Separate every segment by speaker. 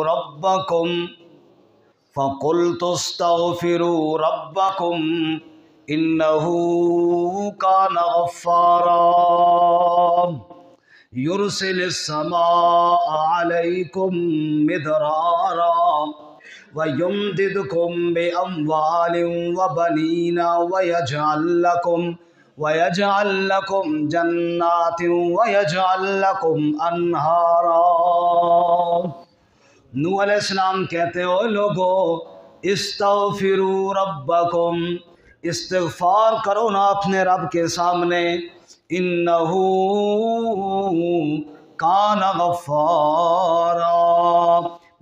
Speaker 1: ربکم فقلت استغفروا ربکم انہ کان غفارا یرسل السماء علیکم مدرارا وَيُمْدِدْكُمْ بِأَمْوَالٍ وَبَنِينَ وَيَجْعَلْ لَكُمْ جَنَّاتٍ وَيَجْعَلْ لَكُمْ أَنْهَارًا۔ نوح علیہ السلام کہتے ہو لوگو استغفروا ربکم، استغفار کرو نا اپنے رب کے سامنے، انہو کان غفارا،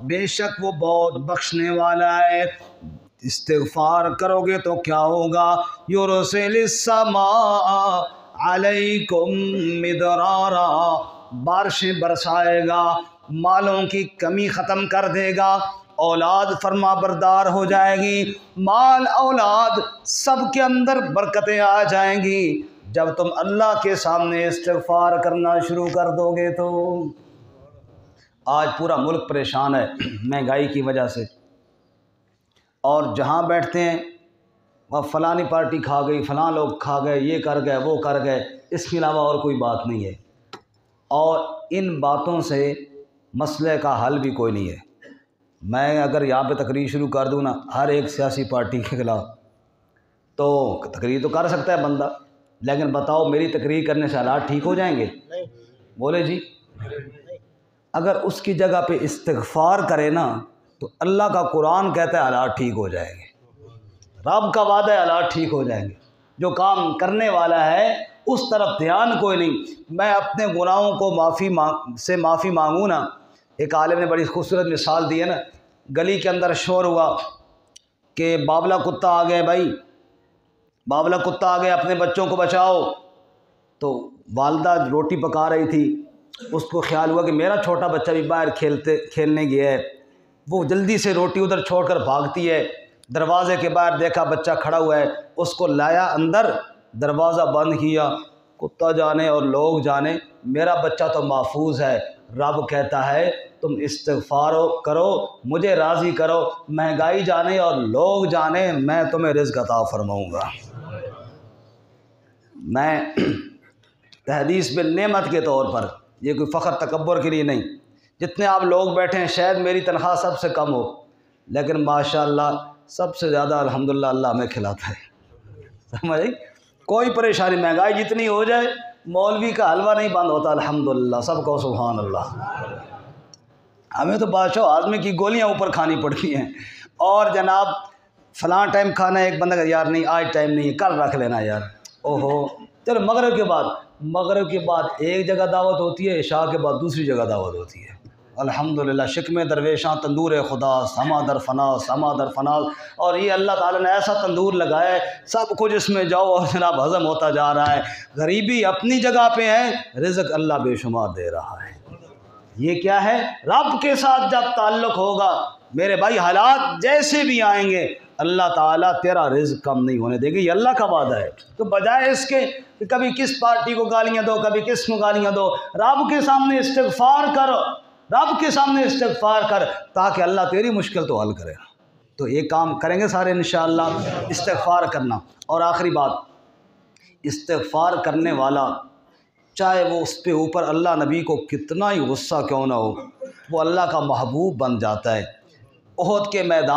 Speaker 1: بے شک وہ بہت بخشنے والا ہے۔ استغفار کرو گے تو کیا ہوگا؟ یرسل السماء علیکم مدرارا، بارشیں برسائے گا، مالوں کی کمی ختم کر دے گا، اولاد فرما بردار ہو جائے گی، مال اولاد سب کے اندر برکتیں آ جائیں گی جب تم اللہ کے سامنے استغفار کرنا شروع کر دو گے تو۔ آج پورا ملک پریشان ہے مہنگائی کی وجہ سے، اور جہاں بیٹھتے ہیں وہ فلانی پارٹی کھا گئی، فلاں لوگ کھا گئے، یہ کر گئے وہ کر گئے، اس کے علاوہ اور کوئی بات نہیں ہے، اور ان باتوں سے مسئلے کا حل بھی کوئی نہیں ہے۔ میں اگر یہاں پہ تقریر شروع کر دوں نا ہر ایک سیاسی پارٹی کے خلاف، تو تقریر تو کر سکتا ہے بندہ، لیکن بتاؤ میری تقریر کرنے سے حالات ٹھیک ہو جائیں گے؟ بولے جی، اگر اس کی جگہ پہ استغفار کرے نا تو اللہ کا قرآن کہتا ہے حالات ٹھیک ہو جائیں گے، رب کا وعدہ ہے حالات ٹھیک ہو جائیں گے۔ جو کام کرنے والا ہے اس طرف دھیان کوئی نہیں۔ میں اپنے گناہوں کو معافی مانگوں نا، ایک عالم نے بڑی خوبصورت مثال دی ہے نا، گلی کے اندر شور ہوا کہ باولا کتا آ گئے، بھائی باولا کتا آ گئے، اپنے بچوں کو بچاؤ۔ تو والدہ روٹی پکا رہی تھی، اس کو خیال ہوا کہ میرا چھوٹا بچہ بھی باہر کھیلنے گیا ہے، وہ جلدی سے روٹی ادھر چھوڑ کر بھاگتی ہے، دروازے کے باہر دیکھا بچہ کھڑا ہوا ہے، اس کو لایا اندر، دروازہ بند کیا۔ کتا جانے اور لوگ جانے، میرا بچہ تو محفوظ ہے۔ رب کہتا ہے تم استغفار کرو، مجھے راضی کرو، مہنگائی جانے اور لوگ جانے، میں تمہیں رزق عطا فرماؤں گا۔ میں تحدیث بالنعمت کے طور پر، یہ کوئی فخر تکبر کے لیے نہیں، جتنے آپ لوگ بیٹھے ہیں شاید میری تنخواہ سب سے کم ہو، لیکن ماشاءاللہ سب سے زیادہ الحمدللہ اللہ ہمیں کھلاتا ہے، سمجھ؟ کوئی پریشانی، مہنگائی جتنی ہو جائے مولوی کا حلوہ نہیں بند ہوتا، الحمدللہ، سب کو سبحان اللہ۔ ہمیں تو بادشاہ آزمی کی گولیاں اوپر کھانی پڑتی ہیں، اور جناب فلاں ٹائم کھانا ہے، ایک بندہ کہ یار نہیں آج ٹائم نہیں ہے، کل رکھ لینا یار، اوہو چلو مغرب کے بعد ایک جگہ دعوت ہوتی ہے، عشاء کے بعد دوسری جگہ دعوت ہوتی ہے، الحمدللہ۔ شکم درویشاں تندور خدا، سما در فناز، سما در فناز، اور یہ اللہ تعالیٰ نے ایسا تندور لگایا ہے سب کچھ اس میں جاؤ اور جناب ہضم ہوتا جا رہا ہے۔ غریبی اپنی جگہ پہ ہے، رزق اللہ بے شمار دے رہا ہے۔ یہ کیا ہے؟ رب کے ساتھ جب تعلق ہوگا میرے بھائی، حالات جیسے بھی آئیں گے اللہ تعالیٰ تیرا رزق کم نہیں ہونے دے گا، یہ اللہ کا وعدہ ہے۔ تو بجائے اس کے کہ کبھی کس پارٹی کو گالیاں دو، کبھی کس کو گالیاں دو، رب کے سامنے استغفار کرو، رب کے سامنے استغفار کر، تاکہ اللہ تیری مشکل تو حل کرے۔ تو یہ کام کریں گے سارے انشاءاللہ، استغفار کرنا۔ اور آخری بات، استغفار کرنے والا چاہے وہ اس پہ اوپر اللہ نبی کو کتنا ہی غصہ کیوں نہ ہو، وہ اللہ کا محبوب بن جاتا ہے۔ احد کے میدان